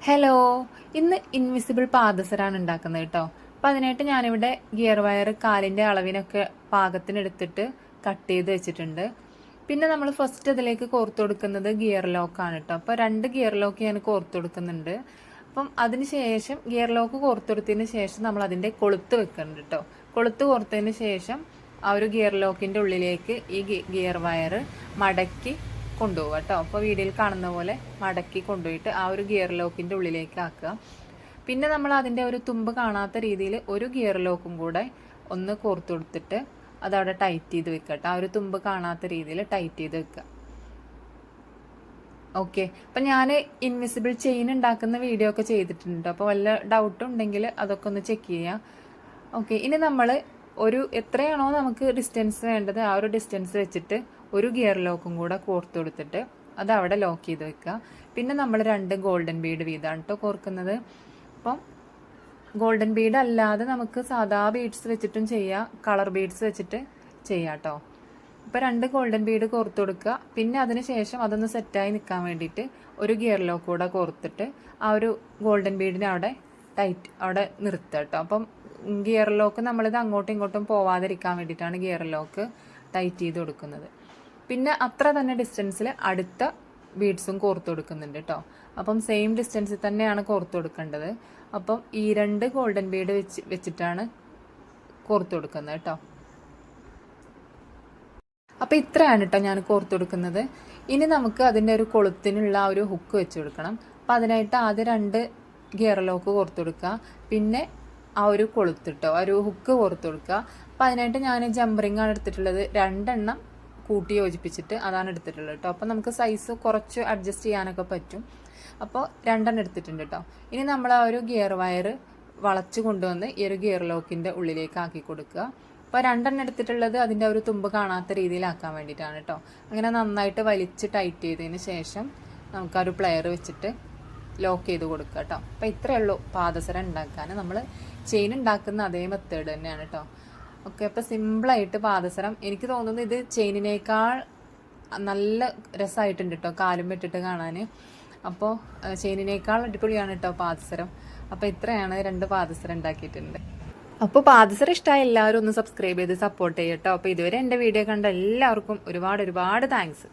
Hello, ഇന്ന് invisible പാദസരാണ് ഉണ്ടാക്കുന്നത് കേട്ടോ. അപ്പം അതിനായിട്ട് ഞാനിവിടെ ഗിയർ വയർ കാലിൻ്റെ അളവിനൊക്കെ പാകത്തിനെടുത്തിട്ട് കട്ട് ചെയ്ത് വെച്ചിട്ടുണ്ട്. പിന്നെ നമ്മൾ ഫസ്റ്റ് അതിലേക്ക് കോർത്ത് കൊടുക്കുന്നത് ഗിയർ ലോക്കാണ് കേട്ടോ. അപ്പോൾ 2 ഗിയർ ലോക്ക് ഞാൻ കോർത്ത് കൊടുക്കുന്നുണ്ട്. അപ്പം അതിന് ശേഷം ഗിയർ ലോക്ക് കോർത്ത് കൊടുത്തതിന് ശേഷം നമ്മൾ അതിൻ്റെ കൊളുത്ത് വെക്കുന്നുണ്ട് കേട്ടോ. കൊളുത്ത് കോർത്തതിന് ശേഷം ആ ഒരു ഗിയർ ലോക്കിൻ്റെ ഉള്ളിലേക്ക് ഈ ഗിയർ വയർ മടക്കി കൊണ്ടുപോകുക കേട്ടോ. അപ്പോൾ വീഡിയോയിൽ കാണുന്ന പോലെ മടക്കി കൊണ്ടുപോയിട്ട് ആ ഒരു ഗിയർ ലോക്കിൻ്റെ ഉള്ളിലേക്ക് ആക്കുക. പിന്നെ നമ്മൾ അതിൻ്റെ ഒരു തുമ്പ് കാണാത്ത രീതിയിൽ ഒരു ഗിയർ ലോക്കും കൂടെ ഒന്ന് കോർത്ത് കൊടുത്തിട്ട് അതവിടെ ടൈറ്റ് ചെയ്ത് വെക്കുക കേട്ടോ. ആ ഒരു തുമ്പ് കാണാത്ത രീതിയിൽ ടൈറ്റ് ചെയ്ത് വെക്കുക. ഓക്കെ, അപ്പം ഞാൻ ഇൻവിസിബിൾ ചെയിൻ ഉണ്ടാക്കുന്ന വീഡിയോ ഒക്കെ ചെയ്തിട്ടുണ്ട്. അപ്പോൾ വല്ല ഡൗട്ടും ഉണ്ടെങ്കിൽ അതൊക്കെ ഒന്ന് ചെക്ക് ചെയ്യുക. ഓക്കെ, ഇനി നമ്മൾ എത്രയാണോ നമുക്ക് ഡിസ്റ്റൻസ് വേണ്ടത് ആ ഒരു ഡിസ്റ്റൻസ് വെച്ചിട്ട് ഒരു ഗിയർ ലോക്കും കൂടെ കോർത്ത് കൊടുത്തിട്ട് അത് അവിടെ ലോക്ക് ചെയ്ത് വെക്കുക. പിന്നെ നമ്മൾ 2 ഗോൾഡൻ ബീഡ് വീതമാണ് കേട്ടോ കോർക്കുന്നത്. അപ്പം ഗോൾഡൻ ബീഡ് അല്ലാതെ നമുക്ക് സാധാ ബീഡ്സ് വെച്ചിട്ടും ചെയ്യാം, കളർ ബീഡ്സ് വെച്ചിട്ട് ചെയ്യാം കേട്ടോ. ഇപ്പോൾ 2 ഗോൾഡൻ ബീഡ് കോർത്ത് കൊടുക്കുക. പിന്നെ അതിന് ശേഷം അതൊന്ന് സെറ്റായി നിൽക്കാൻ വേണ്ടിയിട്ട് ഒരു ഗിയർ ലോക്ക് കൂടെ കോർത്തിട്ട് ആ ഒരു ഗോൾഡൻ ബീഡിനെ അവിടെ നിർത്തുക കേട്ടോ. അപ്പം ഗിയർ ലോക്ക് നമ്മളിത് അങ്ങോട്ടും ഇങ്ങോട്ടും പോവാതിരിക്കാൻ വേണ്ടിയിട്ടാണ് ഗിയർ ലോക്ക് ടൈറ്റ് ചെയ്ത് കൊടുക്കുന്നത്. പിന്നെ അത്ര തന്നെ ഡിസ്റ്റൻസിൽ അടുത്ത ബീഡ്സും കോർത്ത് കൊടുക്കുന്നുണ്ട് കേട്ടോ. അപ്പം സെയിം ഡിസ്റ്റൻസിൽ തന്നെയാണ് കോർത്ത് കൊടുക്കേണ്ടത്. അപ്പം ഈ 2 ഗോൾഡൻ ബീഡ് വെച്ചിട്ടാണ് കോർത്ത് കൊടുക്കുന്നത് കേട്ടോ. അപ്പം ഇത്രയാണ് കേട്ടോ ഞാൻ കോർത്ത് കൊടുക്കുന്നത്. ഇനി നമുക്ക് അതിൻ്റെ ഒരു കൊളുത്തിനുള്ള ആ ഒരു ഹുക്ക് വെച്ച് കൊടുക്കണം. അപ്പം അതിനായിട്ട് ആദ്യം 2 ഗിയർ ലോക്ക് കോർത്ത് കൊടുക്കുക. പിന്നെ ആ ഒരു കൊളുത്തിട്ടോ ആ ഒരു ഹുക്ക് കോർത്ത് കൊടുക്കുക. അപ്പം അതിനായിട്ട് ഞാൻ ജംപറിംഗ് ആണ് എടുത്തിട്ടുള്ളത്. 2 എണ്ണം കൂട്ടി യോജിപ്പിച്ചിട്ട് അതാണ് എടുത്തിട്ടുള്ളത് കേട്ടോ. അപ്പം നമുക്ക് സൈസ് കുറച്ച് അഡ്ജസ്റ്റ് ചെയ്യാനൊക്കെ പറ്റും. അപ്പോൾ 2 എണ്ണം എടുത്തിട്ടുണ്ട് കേട്ടോ. ഇനി നമ്മൾ ആ ഒരു ഗിയർ വയർ വളച്ച് കൊണ്ടുവന്ന് ഈ ഒരു ഗിയർ ലോക്കിൻ്റെ ഉള്ളിലേക്ക് ആക്കി കൊടുക്കുക. അപ്പോൾ 2 എണ്ണം എടുത്തിട്ടുള്ളത് അതിൻ്റെ ഒരു തുമ്പ് കാണാത്ത രീതിയിലാക്കാൻ വേണ്ടിയിട്ടാണ് കേട്ടോ. അങ്ങനെ നന്നായിട്ട് വലിച്ച് ടൈറ്റ് ചെയ്തതിന് ശേഷം നമുക്ക് ആ ഒരു പ്ലെയർ വെച്ചിട്ട് ലോക്ക് ചെയ്ത് കൊടുക്കുക കേട്ടോ. അപ്പോൾ ഇത്രയേ ഉള്ളൂ പാദസരം ഉണ്ടാക്കാൻ. നമ്മൾ ചെയിൻ ഉണ്ടാക്കുന്ന അതേ മെത്തേഡ് തന്നെയാണ് കേട്ടോ. ഓക്കെ, അപ്പോൾ സിമ്പിളായിട്ട് പാദസരം, എനിക്ക് തോന്നുന്നു ഇത് ചെയിനിനേക്കാൾ നല്ല രസമായിട്ടുണ്ട് കേട്ടോ കാലും വെട്ടിട്ട് കാണാൻ. അപ്പോൾ ചെയിനിനേക്കാൾ അടിപൊളിയാണ് കേട്ടോ പാദസരം. അപ്പോൾ ഇത്രയാണ് 2 പാദസരം ഉണ്ടാക്കിയിട്ടുണ്ട്. അപ്പോൾ പാദസരം ഇഷ്ടമായ എല്ലാവരും ഒന്ന് സബ്സ്ക്രൈബ് ചെയ്ത് സപ്പോർട്ട് ചെയ്യട്ടോ. അപ്പോൾ ഇതുവരെ എൻ്റെ വീഡിയോ കണ്ട എല്ലാവർക്കും ഒരുപാട് താങ്ക്സ്.